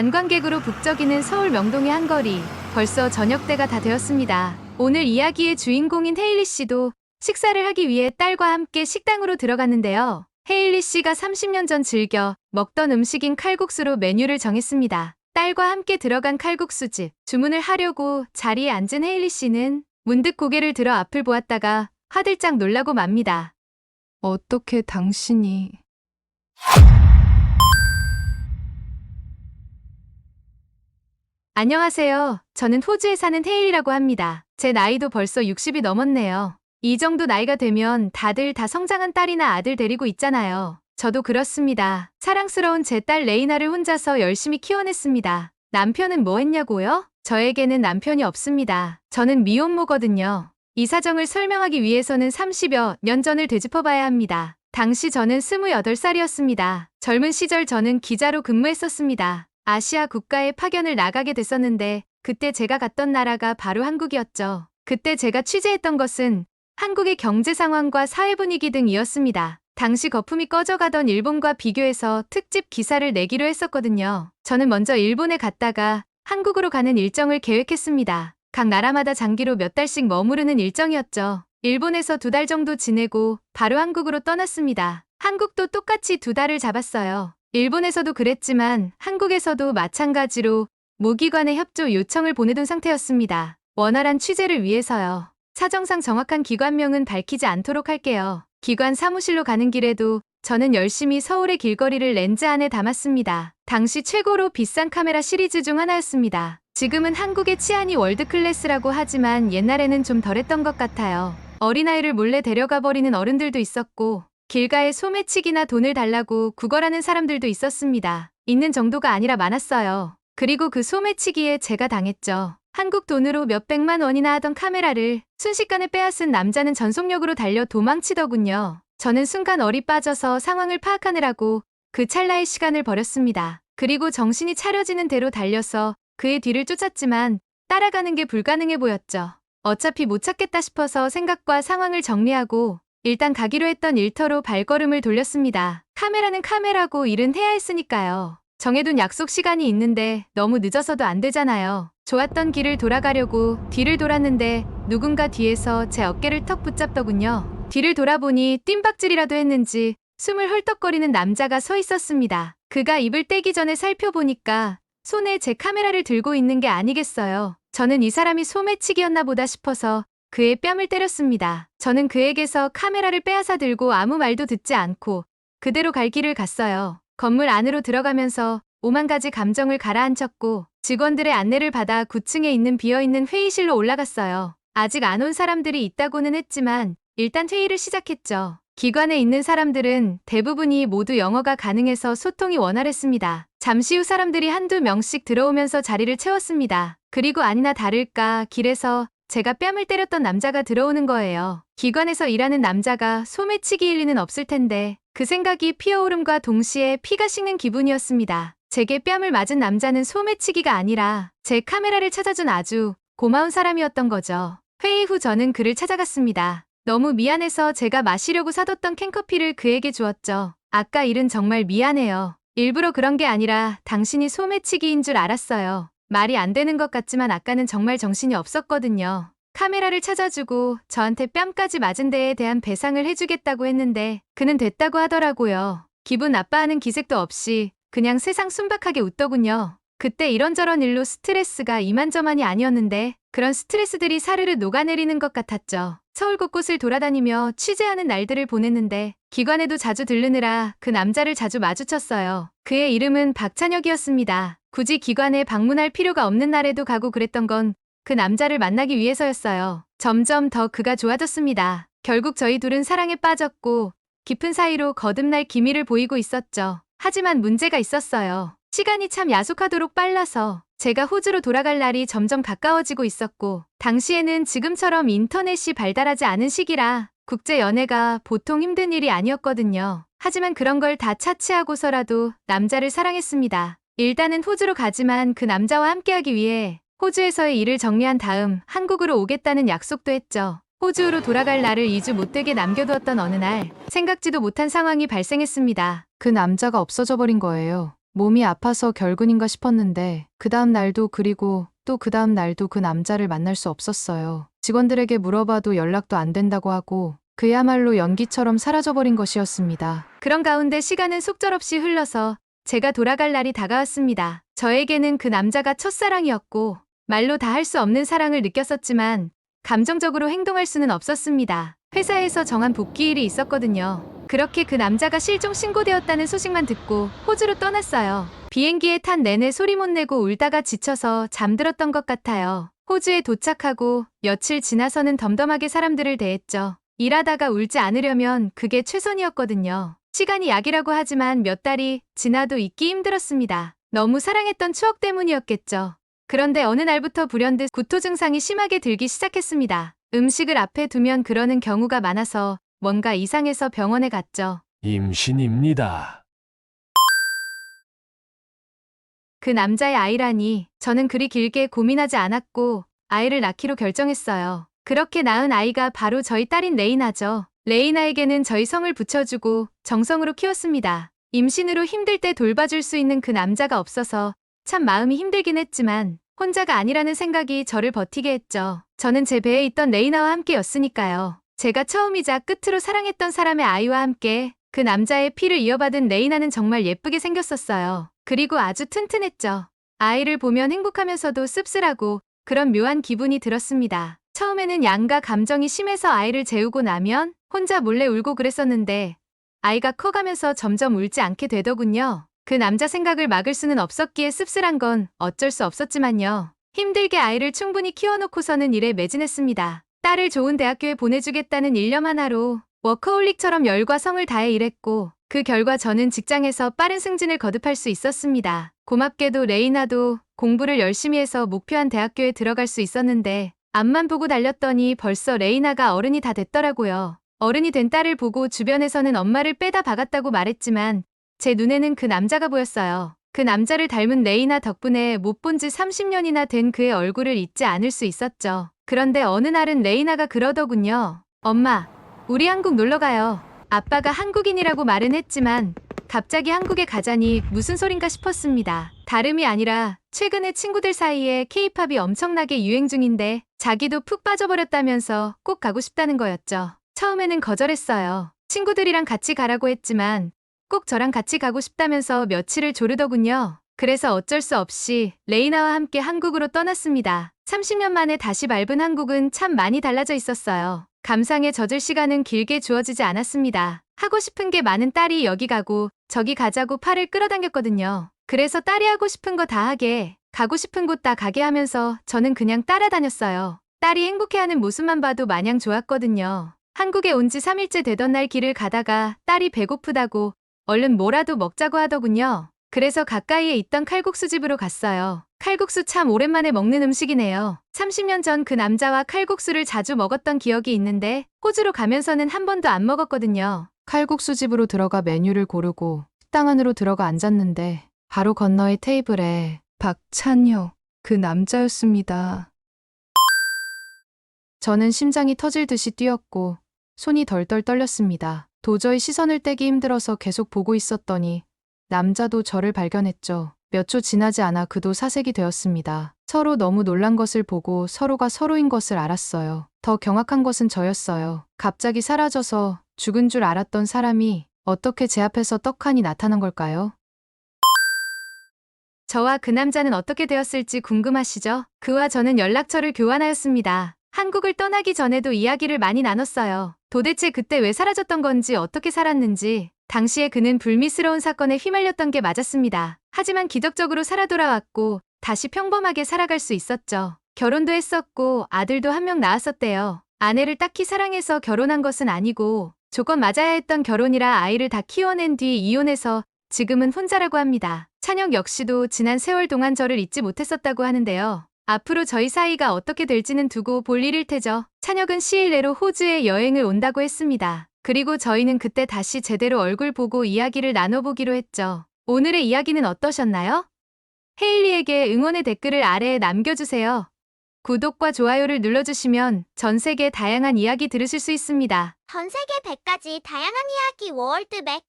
관광객으로 북적이는 서울 명동의 한거리. 벌써 저녁때가 다 되었습니다. 오늘 이야기의 주인공인 헤일리 씨도 식사를 하기 위해 딸과 함께 식당으로 들어갔는데요. 헤일리 씨가 30년 전 즐겨 먹던 음식인 칼국수로 메뉴를 정했습니다. 딸과 함께 들어간 칼국수집. 주문을 하려고 자리에 앉은 헤일리 씨는 문득 고개를 들어 앞을 보았다가 화들짝 놀라고 맙니다. 어떻게 당신이... 안녕하세요. 저는 호주에 사는 헤일이라고 합니다. 제 나이도 벌써 60이 넘었네요. 이 정도 나이가 되면 다들 다 성장한 딸이나 아들 데리고 있잖아요. 저도 그렇습니다. 사랑스러운 제 딸 레이나를 혼자서 열심히 키워냈습니다. 남편은 뭐 했냐고요? 저에게는 남편이 없습니다. 저는 미혼모거든요. 이 사정을 설명하기 위해서는 30여 년 전을 되짚어봐야 합니다. 당시 저는 28살이었습니다. 젊은 시절 저는 기자로 근무했었습니다. 아시아 국가에 파견을 나가게 됐었는데 그때 제가 갔던 나라가 바로 한국이었죠. 그때 제가 취재했던 것은 한국의 경제 상황과 사회 분위기 등이었습니다. 당시 거품이 꺼져가던 일본과 비교해서 특집 기사를 내기로 했었거든요. 저는 먼저 일본에 갔다가 한국으로 가는 일정을 계획했습니다. 각 나라마다 장기로 몇 달씩 머무르는 일정이었죠. 일본에서 2달 정도 지내고 바로 한국으로 떠났습니다. 한국도 똑같이 2달을 잡았어요. 일본에서도 그랬지만 한국에서도 마찬가지로 모기관에 협조 요청을 보내둔 상태였습니다. 원활한 취재를 위해서요. 사정상 정확한 기관명은 밝히지 않도록 할게요. 기관 사무실로 가는 길에도 저는 열심히 서울의 길거리를 렌즈 안에 담았습니다. 당시 최고로 비싼 카메라 시리즈 중 하나였습니다. 지금은 한국의 치안이 월드클래스라고 하지만 옛날에는 좀 덜했던 것 같아요. 어린아이를 몰래 데려가 버리는 어른들도 있었고 길가에 소매치기나 돈을 달라고 구걸하는 사람들도 있었습니다. 있는 정도가 아니라 많았어요. 그리고 그 소매치기에 제가 당했죠. 한국 돈으로 몇백만 원이나 하던 카메라를 순식간에 빼앗은 남자는 전속력으로 달려 도망치더군요. 저는 순간 얼이 빠져서 상황을 파악하느라고 그 찰나의 시간을 버렸습니다. 그리고 정신이 차려지는 대로 달려서 그의 뒤를 쫓았지만 따라가는 게 불가능해 보였죠. 어차피 못 찾겠다 싶어서 생각과 상황을 정리하고 일단 가기로 했던 일터로 발걸음을 돌렸습니다. 카메라는 카메라고 일은 해야 했으니까요. 정해둔 약속 시간이 있는데 너무 늦어서도 안 되잖아요. 좋았던 길을 돌아가려고 뒤를 돌았는데 누군가 뒤에서 제 어깨를 턱 붙잡더군요. 뒤를 돌아보니 뜀박질이라도 했는지 숨을 헐떡거리는 남자가 서 있었습니다. 그가 입을 떼기 전에 살펴보니까 손에 제 카메라를 들고 있는 게 아니겠어요. 저는 이 사람이 소매치기였나 보다 싶어서 그의 뺨을 때렸습니다. 저는 그에게서 카메라를 빼앗아 들고 아무 말도 듣지 않고 그대로 갈 길을 갔어요. 건물 안으로 들어가면서 오만 가지 감정을 가라앉혔고 직원들의 안내를 받아 9층에 있는 비어있는 회의실로 올라갔어요. 아직 안 온 사람들이 있다고는 했지만 일단 회의를 시작했죠. 기관에 있는 사람들은 대부분이 모두 영어가 가능해서 소통이 원활했습니다. 잠시 후 사람들이 한두 명씩 들어오면서 자리를 채웠습니다. 그리고 아니나 다를까 길에서 제가 뺨을 때렸던 남자가 들어오는 거예요. 기관에서 일하는 남자가 소매치기일 리는 없을 텐데 그 생각이 피어오름과 동시에 피가 식는 기분이었습니다. 제게 뺨을 맞은 남자는 소매치기가 아니라 제 카메라를 찾아준 아주 고마운 사람이었던 거죠. 회의 후 저는 그를 찾아갔습니다. 너무 미안해서 제가 마시려고 사뒀던 캔커피를 그에게 주었죠. 아까 일은 정말 미안해요. 일부러 그런 게 아니라 당신이 소매치기인 줄 알았어요. 말이 안 되는 것 같지만 아까는 정말 정신이 없었거든요. 카메라를 찾아주고 저한테 뺨까지 맞은 데에 대한 배상을 해주겠다고 했는데 그는 됐다고 하더라고요. 기분 나빠하는 기색도 없이 그냥 세상 순박하게 웃더군요. 그때 이런저런 일로 스트레스가 이만저만이 아니었는데 그런 스트레스들이 사르르 녹아내리는 것 같았죠. 서울 곳곳을 돌아다니며 취재하는 날들을 보냈는데 기관에도 자주 들르느라 그 남자를 자주 마주쳤어요. 그의 이름은 박찬혁이었습니다. 굳이 기관에 방문할 필요가 없는 날에도 가고 그랬던 건 그 남자를 만나기 위해서였어요. 점점 더 그가 좋아졌습니다. 결국 저희 둘은 사랑에 빠졌고 깊은 사이로 거듭날 기미를 보이고 있었죠. 하지만 문제가 있었어요. 시간이 참 야속하도록 빨라서 제가 호주로 돌아갈 날이 점점 가까워지고 있었고 당시에는 지금처럼 인터넷이 발달하지 않은 시기라 국제 연애가 보통 힘든 일이 아니었거든요. 하지만 그런 걸 다 차치하고서라도 남자를 사랑했습니다. 일단은 호주로 가지만 그 남자와 함께하기 위해 호주에서의 일을 정리한 다음 한국으로 오겠다는 약속도 했죠. 호주로 돌아갈 날을 2주 못되게 남겨두었던 어느 날 생각지도 못한 상황이 발생했습니다. 그 남자가 없어져 버린 거예요. 몸이 아파서 결근인가 싶었는데 그 다음 날도 그리고 또 그 다음 날도 그 남자를 만날 수 없었어요. 직원들에게 물어봐도 연락도 안 된다고 하고 그야말로 연기처럼 사라져버린 것이었습니다. 그런 가운데 시간은 속절없이 흘러서 제가 돌아갈 날이 다가왔습니다. 저에게는 그 남자가 첫사랑이었고 말로 다 할 수 없는 사랑을 느꼈었지만 감정적으로 행동할 수는 없었습니다. 회사에서 정한 복귀일이 있었거든요. 그렇게 그 남자가 실종 신고되었다는 소식만 듣고 호주로 떠났어요. 비행기에 탄 내내 소리 못 내고 울다가 지쳐서 잠들었던 것 같아요. 호주에 도착하고 며칠 지나서는 덤덤하게 사람들을 대했죠. 일하다가 울지 않으려면 그게 최선이었거든요. 시간이 약이라고 하지만 몇 달이 지나도 잊기 힘들었습니다. 너무 사랑했던 추억 때문이었겠죠. 그런데 어느 날부터 불현듯 구토 증상이 심하게 들기 시작했습니다. 음식을 앞에 두면 그러는 경우가 많아서 뭔가 이상해서 병원에 갔죠. 임신입니다. 그 남자의 아이라니 저는 그리 길게 고민하지 않았고 아이를 낳기로 결정했어요. 그렇게 낳은 아이가 바로 저희 딸인 레이나죠. 레이나에게는 저희 성을 붙여주고 정성으로 키웠습니다. 임신으로 힘들 때 돌봐줄 수 있는 그 남자가 없어서 참 마음이 힘들긴 했지만 혼자가 아니라는 생각이 저를 버티게 했죠. 저는 제 배에 있던 레이나와 함께였으니까요. 제가 처음이자 끝으로 사랑했던 사람의 아이와 함께 그 남자의 피를 이어받은 레이나는 정말 예쁘게 생겼었어요. 그리고 아주 튼튼했죠. 아이를 보면 행복하면서도 씁쓸하고 그런 묘한 기분이 들었습니다. 처음에는 양가 감정이 심해서 아이를 재우고 나면 혼자 몰래 울고 그랬었는데 아이가 커가면서 점점 울지 않게 되더군요. 그 남자 생각을 막을 수는 없었기에 씁쓸한 건 어쩔 수 없었지만요. 힘들게 아이를 충분히 키워놓고서는 일에 매진했습니다. 딸을 좋은 대학교에 보내주겠다는 일념 하나로 워커홀릭처럼 열과 성을 다해 일했고 그 결과 저는 직장에서 빠른 승진을 거듭할 수 있었습니다. 고맙게도 레이나도 공부를 열심히 해서 목표한 대학교에 들어갈 수 있었는데 앞만 보고 달렸더니 벌써 레이나가 어른이 다 됐더라고요. 어른이 된 딸을 보고 주변에서는 엄마를 빼다 박았다고 말했지만 제 눈에는 그 남자가 보였어요. 그 남자를 닮은 레이나 덕분에 못 본 지 30년이나 된 그의 얼굴을 잊지 않을 수 있었죠. 그런데 어느 날은 레이나가 그러더군요. 엄마, 우리 한국 놀러 가요. 아빠가 한국인이라고 말은 했지만 갑자기 한국에 가자니 무슨 소린가 싶었습니다. 다름이 아니라 최근에 친구들 사이에 케이팝이 엄청나게 유행 중인데 자기도 푹 빠져버렸다면서 꼭 가고 싶다는 거였죠. 처음에는 거절했어요. 친구들이랑 같이 가라고 했지만 꼭 저랑 같이 가고 싶다면서 며칠을 조르더군요. 그래서 어쩔 수 없이 레이나와 함께 한국으로 떠났습니다. 30년 만에 다시 밟은 한국은 참 많이 달라져 있었어요. 감상에 젖을 시간은 길게 주어지지 않았습니다. 하고 싶은 게 많은 딸이 여기 가고 저기 가자고 팔을 끌어당겼거든요. 그래서 딸이 하고 싶은 거 다 하게, 가고 싶은 곳 다 가게 하면서 저는 그냥 따라다녔어요. 딸이 행복해하는 모습만 봐도 마냥 좋았거든요. 한국에 온 지 3일째 되던 날 길을 가다가 딸이 배고프다고 얼른 뭐라도 먹자고 하더군요. 그래서 가까이에 있던 칼국수 집으로 갔어요. 칼국수 참 오랜만에 먹는 음식이네요. 30년 전 그 남자와 칼국수를 자주 먹었던 기억이 있는데 호주로 가면서는 한 번도 안 먹었거든요. 칼국수 집으로 들어가 메뉴를 고르고 식당 안으로 들어가 앉았는데 바로 건너의 테이블에 박찬혁, 그 남자였습니다. 저는 심장이 터질 듯이 뛰었고 손이 덜덜 떨렸습니다. 도저히 시선을 떼기 힘들어서 계속 보고 있었더니 남자도 저를 발견했죠. 몇 초 지나지 않아 그도 사색이 되었습니다. 서로 너무 놀란 것을 보고 서로가 서로인 것을 알았어요. 더 경악한 것은 저였어요. 갑자기 사라져서 죽은 줄 알았던 사람이 어떻게 제 앞에서 떡하니 나타난 걸까요? 저와 그 남자는 어떻게 되었을지 궁금하시죠? 그와 저는 연락처를 교환하였습니다. 한국을 떠나기 전에도 이야기를 많이 나눴어요. 도대체 그때 왜 사라졌던 건지 어떻게 살았는지. 당시에 그는 불미스러운 사건에 휘말렸던 게 맞았습니다. 하지만 기적적으로 살아 돌아왔고 다시 평범하게 살아갈 수 있었죠. 결혼도 했었고 아들도 한 명 낳았었대요. 아내를 딱히 사랑해서 결혼한 것은 아니고 조건 맞아야 했던 결혼이라 아이를 다 키워낸 뒤 이혼해서 지금은 혼자라고 합니다. 찬혁 역시도 지난 세월 동안 저를 잊지 못했었다고 하는데요. 앞으로 저희 사이가 어떻게 될지는 두고 볼 일일 테죠. 찬혁은 시일 내로 호주에 여행을 온다고 했습니다. 그리고 저희는 그때 다시 제대로 얼굴 보고 이야기를 나눠보기로 했죠. 오늘의 이야기는 어떠셨나요? 헤일리에게 응원의 댓글을 아래에 남겨주세요. 구독과 좋아요를 눌러주시면 전 세계 다양한 이야기 들으실 수 있습니다. 전 세계 100가지 다양한 이야기 월드백